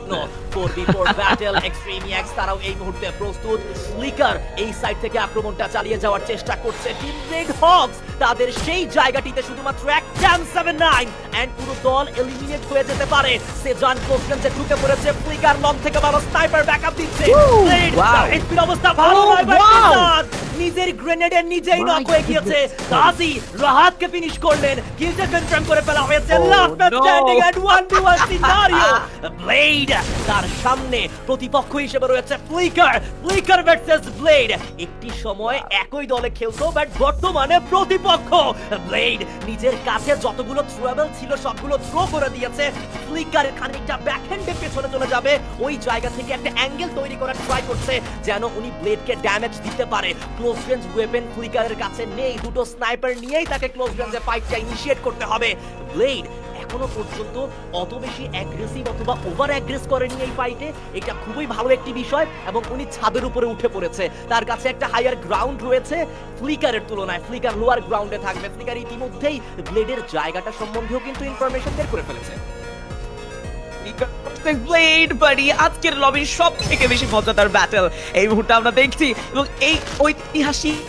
জন্য 4v4 battle এক্সট্রিমিয়াক্স তারাও এই মুহূর্তে প্রস্তুত। ফ্লিকার এই সাইড থেকে আক্রমণটা চালিয়ে যাওয়ার চেষ্টা করছে। টিম রেড হকস তাদের সেই জায়গাটিতে শুধুমাত্র এক চ্যান্স 79 এন্ড পুরো দল এলিমিনেট হয়ে যেতে পারে। সেজান ক্লোজগঞ্জে ঢুকে পড়েছে। ফ্লিকার লং থেকে ভালো স্নাইপার ব্যাকআপ দিচ্ছে। ব্লেড এইচপির অবস্থা ভালো নয় ভাই। নিজের গ্রেনেডে নিজেই নক হয়ে গিয়েছে। গাজী রাহাতকে ফিনিশ করলেন। কিলটা কনফার্ম করে ফেলা হয়েছে। লাস্ট ম্যান স্ট্যান্ডিং এট 1v1 সিনারিও। ব্লেড তার সামনে প্রতিপক্ষ হিসেবে রয়েছে ফ্লিকার। ফ্লিকার ভার্সেস ব্লেড একটি সময় একই দলে খেলতো, বাট বর্তমানে প্রতিপক্ষ। ব্লেড নিজের কাছে যতগুলো থ্রোয়েবল ছিল সবগুলো থ্রো করে দিয়েছে। ফ্লিকার খানিকটা ব্যাকহ্যান্ডে পেছনে চলে যাবে, ওই জায়গা থেকে একটা অ্যাঙ্গেল তৈরি করার ট্রাই করছে যেন উনি ব্লেডকে ড্যামেজ দিতে পারে। ক্লোজ রেঞ্জ ওয়েপেন ফ্লিকারের কাছে নেই। দুটো স্নাইপার নিয়েই তাকে ক্লোজ রেঞ্জে ফাইটটা ইনিশিয়েট করতে হবে। ব্লেড এখনো পর্যন্ত অত বেশি অ্যাগ্রেসিভ অথবা ওভার অ্যাগ্রেস করেনি এই ফাইটে। এটা খুবই ভালো একটি বিষয় এবং উনি ছাদের উপরে উঠে পড়েছে। তার কাছে একটা হায়ার গ্রাউন্ড রয়েছে ফ্লিকারের তুলনায়। ফ্লিকার লোয়ার গ্রাউন্ডে থাকবে। ফ্লিকার ইতিমধ্যেই ব্লেডের জায়গাটা সম্বন্ধেও কিন্তু ইনফরমেশন বের করে ফেলেছে। ব্লেড বাড়ি আজকের লবির সব থেকে বেশি মজাদার ব্যাটল এই মুহূর্তে আমরা দেখছি, এবং এই ঐতিহাসিক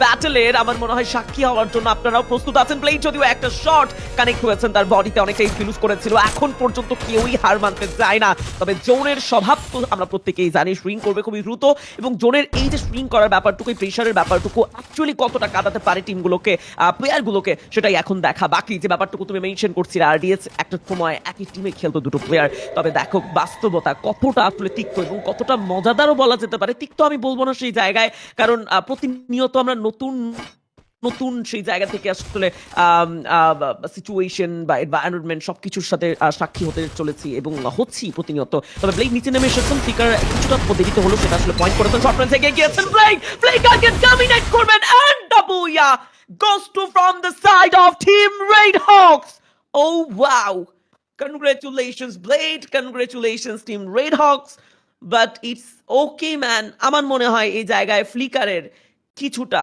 ব্যাটলের আমার মনে হয় সাক্ষী হওয়ার জন্য আপনারাও প্রস্তুত আছেন। ব্লেড যদিও একটা শট কানেক্ট হয়েছেন, তার বডিতে অনেকটাই ফিউজ করেছিল। এখন পর্যন্ত কেউই হার মানতে চায় না, তবে জোনের স্বভাব তো আমরা প্রত্যেকেই জানি, সুইং করবে খুবই দ্রুত, এবং জোনের এই যে সুইং করার ব্যাপারটুকু, প্রেশারের ব্যাপারটুকু অ্যাকচুয়ালি কতটা কাটাতে পারে টিমগুলোকে, প্লেয়ারগুলোকে, সেটাই এখন দেখা বাকি। যে ব্যাপারটুকু তুমি মেনশন করছিলে, আরডিএস একটা সময় একই টিমে খেলতো দুটো প্লেয়ার, তবে দেখো বাস্তবতা কতটা আসলে তিক্ত এবং কতটা মজাদারও বলা যেতে পারে। তিক্ত আমি বলবো না সেই জায়গায়, কারণ প্রতিনিয়ত আমরা নতুন নতুন সেই জায়গা থেকে আসলে সিচুয়েশন বা এনভায়রনমেন্ট সবকিছুর সাথে সাক্ষী হতে চলেছি এবং হচ্ছি প্রতিনিয়ত। তবে ব্লেড নিচে নেমে এসেছেন, ফ্লিকার কিছুটা দেরিতে হলো সেটা আসলে পয়েন্ট করেছেন। শর্ট রেঞ্জ থেকে গিয়েছেন ব্লেড, ফ্লিকারকে ডমিনেট করবেন এন্ড ডাবুয়া goes to from the side of Team Red Hawks. Oh wow, congratulations Blade, congratulations Team Red Hawks, but it's okay man. আমার মনে হয় এই জায়গায় ফ্লিকারের কিছুটা